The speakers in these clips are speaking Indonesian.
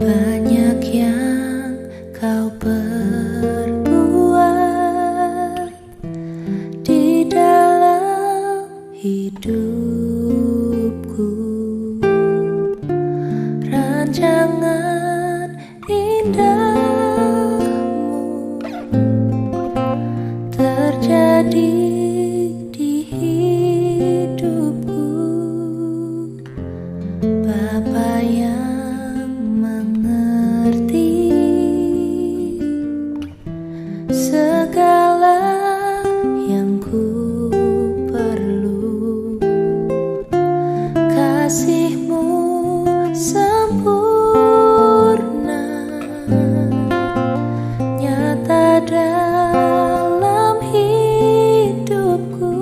Banyak yang kau perbuat di dalam hidupku, rancangan indahmu terjadi di hidupku. Bapa yang mengerti segala yang ku perlu, kasih-Mu sempurna nyata dalam hidupku.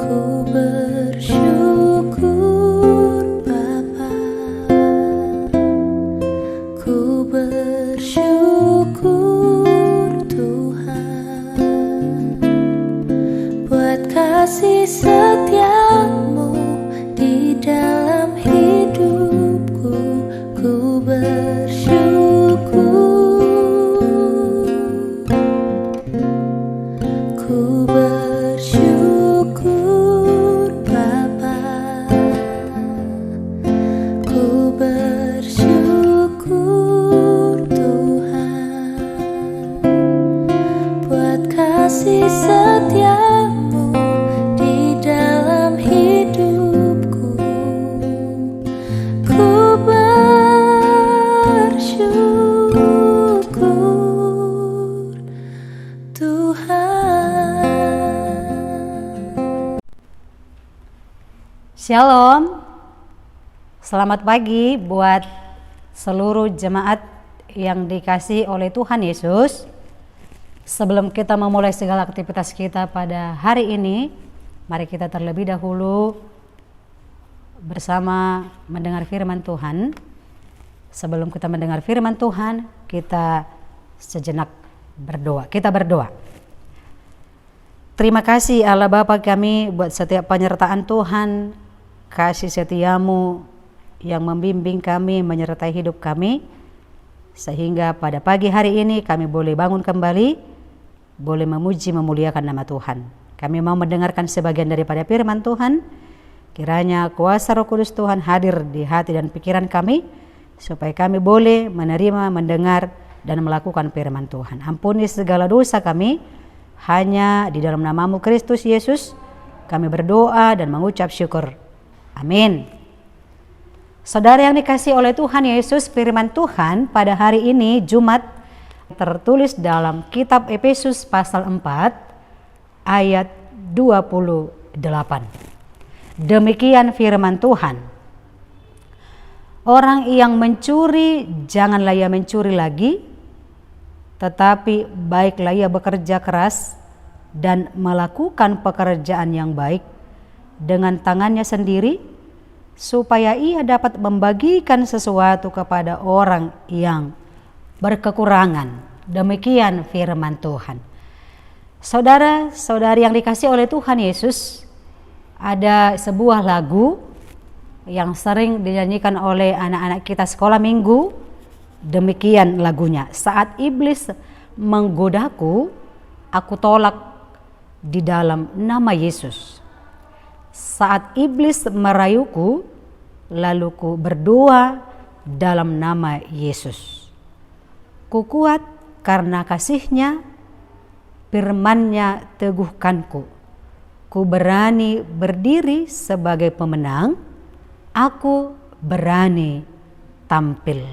Ku bersyukur Bapa, ku bersyukur Tuhan buat kasih setia-Mu di dalam hidupku. Ku bersyukur, ku bersyukur Bapa, ku bersyukur Tuhan buat kasih setia-Mu di dalam hidupku. Ku bersyukur Tuhan. Shalom, selamat pagi buat seluruh jemaat yang dikasihi oleh Tuhan Yesus. Sebelum kita memulai segala aktivitas kita pada hari ini, mari kita terlebih dahulu bersama mendengar firman Tuhan. Sebelum kita mendengar firman Tuhan, kita sejenak berdoa. Kita berdoa. Terima kasih Allah Bapa kami buat setiap penyertaan Tuhan, kasih setia-Mu yang membimbing kami, menyertai hidup kami, sehingga pada pagi hari ini kami boleh bangun kembali, boleh memuji memuliakan nama Tuhan. Kami mau mendengarkan sebagian daripada firman Tuhan. Kiranya kuasa Roh Kudus Tuhan hadir di hati dan pikiran kami, supaya kami boleh menerima, mendengar, dan melakukan firman Tuhan. Ampuni segala dosa kami, hanya di dalam nama-Mu Kristus Yesus kami berdoa dan mengucap syukur. Amin. Saudara yang dikasihi oleh Tuhan Yesus, firman Tuhan pada hari ini Jumat tertulis dalam kitab Efesus pasal 4 ayat 28. Demikian firman Tuhan. Orang yang mencuri, janganlah ia mencuri lagi, tetapi baiklah ia bekerja keras dan melakukan pekerjaan yang baik dengan tangannya sendiri, supaya ia dapat membagikan sesuatu kepada orang yang berkekurangan. Demikian firman Tuhan. Saudara-saudari yang dikasihi oleh Tuhan Yesus, ada sebuah lagu yang sering dinyanyikan oleh anak-anak kita sekolah minggu. Demikian lagunya. Saat iblis menggodaku, aku tolak di dalam nama Yesus. Saat iblis merayuku, lalu ku berdoa dalam nama Yesus. Ku kuat karena kasih-Nya, firman-Nya teguhkanku. Ku berani berdiri sebagai pemenang, aku berani tampil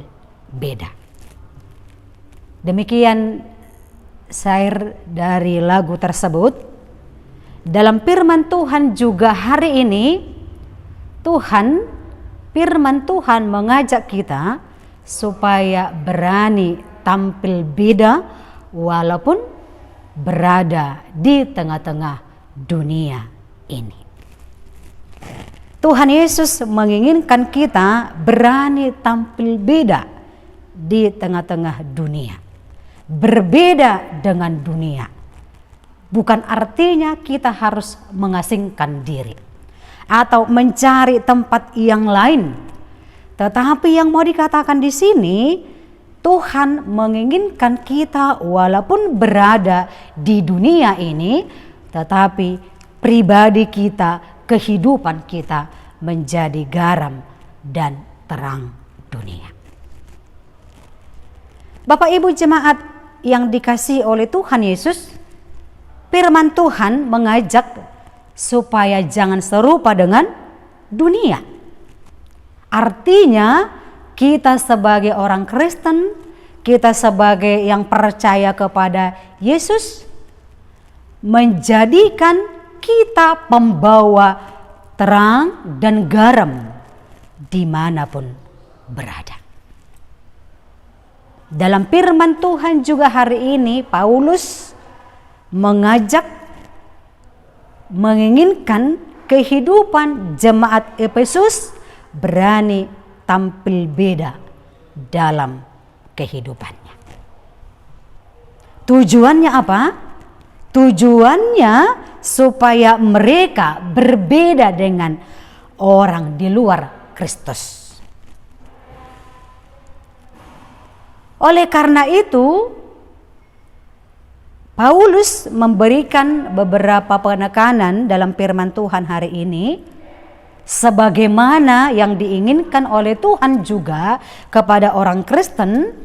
beda. Demikian syair dari lagu tersebut. Dalam firman Tuhan juga hari ini, firman Tuhan mengajak kita supaya berani tampil beda walaupun berada di tengah-tengah dunia ini. Tuhan Yesus menginginkan kita berani tampil beda di tengah-tengah dunia. Berbeda dengan dunia. bukan artinya kita harus mengasingkan diri atau mencari tempat yang lain. Tetapi yang mau dikatakan di sini, Tuhan menginginkan kita walaupun berada di dunia ini, tetapi pribadi kita, kehidupan kita menjadi garam dan terang dunia. Bapak Ibu jemaat yang dikasihi oleh Tuhan Yesus, firman Tuhan mengajak supaya jangan serupa dengan dunia. Artinya kita sebagai orang Kristen, kita sebagai yang percaya kepada Yesus, menjadikan kita pembawa terang dan garam dimanapun berada. Dalam firman Tuhan juga hari ini Paulus menginginkan kehidupan jemaat Efesus berani tampil beda dalam kehidupannya. Tujuannya apa? Tujuannya supaya mereka berbeda dengan orang di luar Kristus. Oleh karena itu, Paulus memberikan beberapa penekanan dalam firman Tuhan hari ini, sebagaimana yang diinginkan oleh Tuhan juga kepada orang Kristen,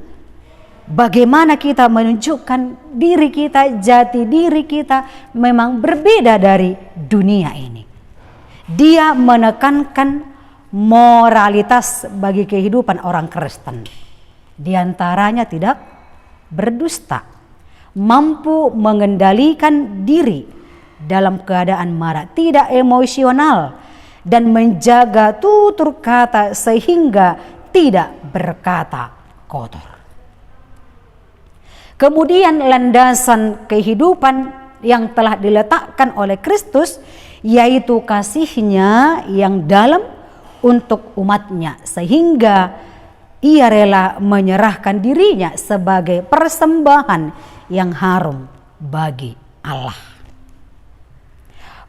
bagaimana kita menunjukkan diri kita, jati diri kita memang berbeda dari dunia ini. Dia menekankan moralitas bagi kehidupan orang Kristen. Di antaranya tidak berdusta, mampu mengendalikan diri dalam keadaan marah, tidak emosional, dan menjaga tutur kata sehingga tidak berkata kotor. Kemudian landasan kehidupan yang telah diletakkan oleh Kristus, yaitu kasih-Nya yang dalam untuk umat-Nya, sehingga Ia rela menyerahkan dirinya sebagai persembahan yang harum bagi Allah.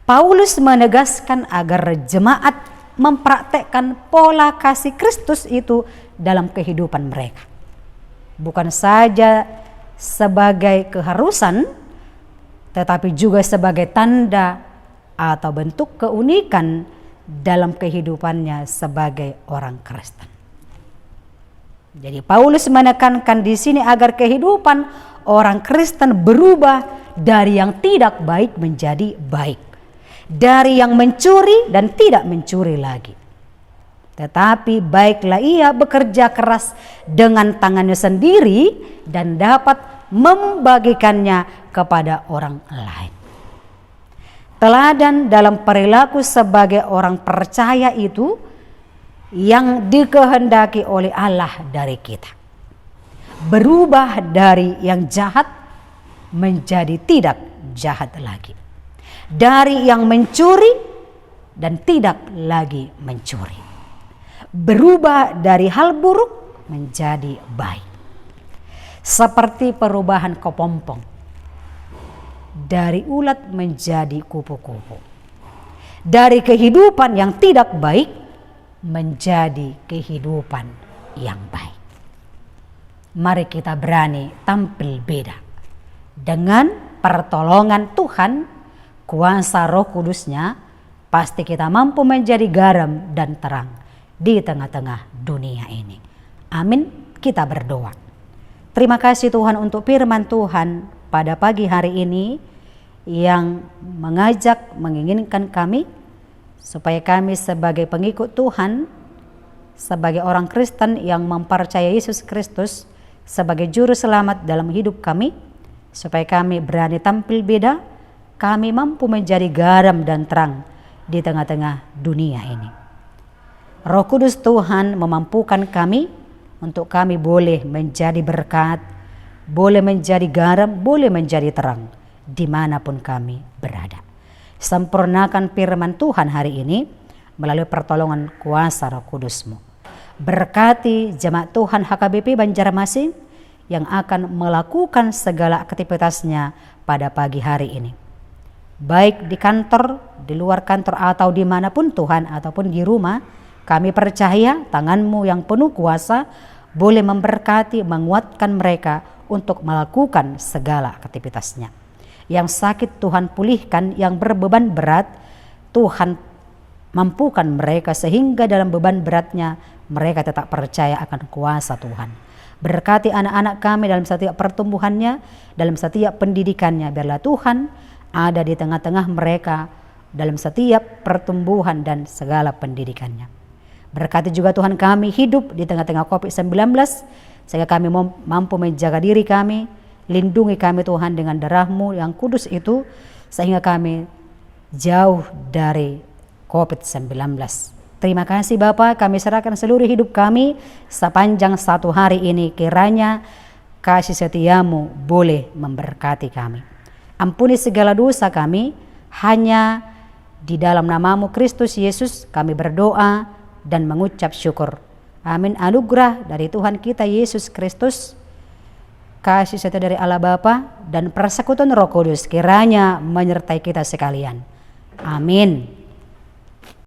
Paulus menegaskan agar jemaat mempraktekkan pola kasih Kristus itu dalam kehidupan mereka. Bukan saja sebagai keharusan, tetapi juga sebagai tanda atau bentuk keunikan dalam kehidupannya sebagai orang Kristen. Jadi Paulus menekankan di sini agar kehidupan orang Kristen berubah dari yang tidak baik menjadi baik, dari yang mencuri dan tidak mencuri lagi. Tetapi baiklah ia bekerja keras dengan tangannya sendiri dan dapat membagikannya kepada orang lain. Teladan dalam perilaku sebagai orang percaya itu yang dikehendaki oleh Allah dari kita. Berubah dari yang jahat menjadi tidak jahat lagi. Dari yang mencuri dan tidak lagi mencuri. Berubah dari hal buruk menjadi baik. Seperti perubahan kepompong. Dari ulat menjadi kupu-kupu. Dari kehidupan yang tidak baik menjadi kehidupan yang baik. Mari kita berani tampil beda. Dengan pertolongan Tuhan, kuasa Roh Kudus-Nya, pasti kita mampu menjadi garam dan terang di tengah-tengah dunia ini. Amin. Kita berdoa. Terima kasih Tuhan untuk firman Tuhan pada pagi hari ini yang menginginkan kami supaya kami sebagai pengikut Tuhan, sebagai orang Kristen yang mempercayai Yesus Kristus sebagai juru selamat dalam hidup kami, supaya kami berani tampil beda, kami mampu menjadi garam dan terang di tengah-tengah dunia ini. Roh Kudus Tuhan memampukan kami untuk kami boleh menjadi berkat, boleh menjadi garam, boleh menjadi terang dimanapun kami berada. Sempurnakan firman Tuhan hari ini melalui pertolongan kuasa Roh Kudus-Mu. Berkati jemaat Tuhan HKBP Banjarmasin yang akan melakukan segala aktivitasnya pada pagi hari ini. baik di kantor, di luar kantor atau dimanapun Tuhan, ataupun di rumah. Kami percaya tangan-Mu yang penuh kuasa boleh memberkati, menguatkan mereka untuk melakukan segala aktivitasnya. Yang sakit Tuhan pulihkan, yang berbeban berat Tuhan mampukan mereka sehingga dalam beban beratnya mereka tetap percaya akan kuasa Tuhan. Berkati anak-anak kami dalam setiap pertumbuhannya, dalam setiap pendidikannya. Biarlah Tuhan ada di tengah-tengah mereka dalam setiap pertumbuhan dan segala pendidikannya. Berkati juga Tuhan kami hidup di tengah-tengah COVID-19, sehingga kami mampu menjaga diri kami. Lindungi kami Tuhan dengan darah-Mu yang kudus itu, sehingga kami jauh dari COVID-19. Terima kasih Bapa, kami serahkan seluruh hidup kami sepanjang satu hari ini. Kiranya kasih setia-Mu boleh memberkati kami. Ampuni segala dosa kami, hanya di dalam nama-Mu Kristus Yesus kami berdoa dan mengucap syukur. Amin. Anugerah dari Tuhan kita Yesus Kristus, kasih setia dari Allah Bapa, dan persekutuan Roh Kudus kiranya menyertai kita sekalian. Amin.